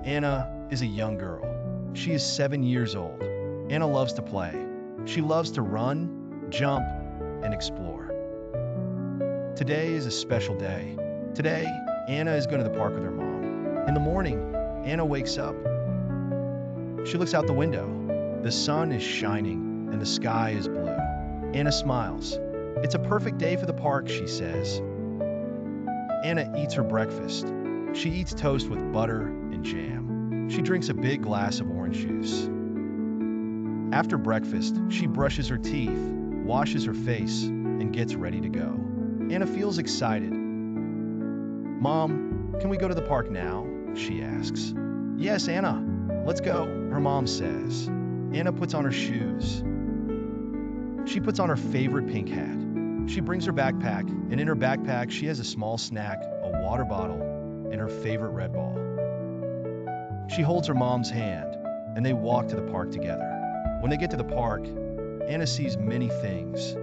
Anna is a young girl. She is 7 years old. Anna loves to play. She loves to run, jump, and explore. Today is a special day. Today, Anna is going to the park with her mom. In the morning, Anna wakes up. She looks out the window. The sun is shining and the sky is blue. Anna smiles. It's a perfect day for the park, she says. Anna eats her breakfast. She eats toast with butter and jam. She drinks a big glass of orange juice. After breakfast, she brushes her teeth, washes her face, and gets ready to go. Anna feels excited. Mom, can we go to the park now? She asks. Yes, Anna, let's go, her mom says. Anna puts on her shoes. She puts on her favorite pink hat. She brings her backpack, and in her backpack she has a small snack, a water bottle, and her favorite Red Ball. She holds her mom's hand, and they walk to the park together. When they get to the park, Anna sees many things.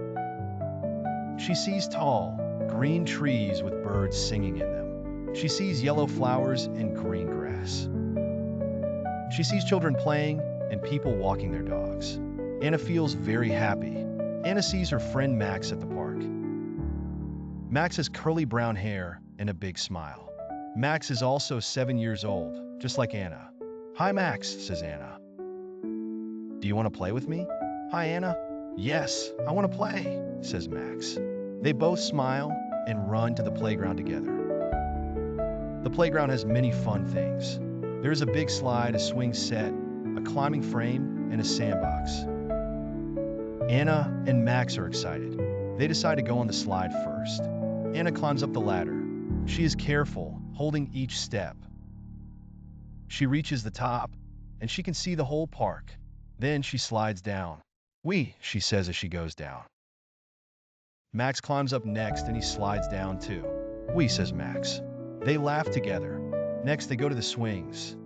She sees tall, green trees with birds singing in them. She sees yellow flowers and green grass. She sees children playing and people walking their dogs. Anna feels very happy. Anna sees her friend Max at the park. Max has curly brown hair and a big smile. Max is also 7 years old, just like Anna. Hi, Max, says Anna. Do you want to play with me? Hi, Anna. Yes, I want to play, says Max. They both smile and run to the playground together. The playground has many fun things. There is a big slide, a swing set, a climbing frame, and a sandbox. Anna and Max are excited. They decide to go on the slide first. Anna climbs up the ladder. She is careful, holding each step. She reaches the top, and she can see the whole park. Then she slides down. Wee, she says as she goes down. Max climbs up next, and he slides down too. Wee, says Max. They laugh together. Next, they go to the swings.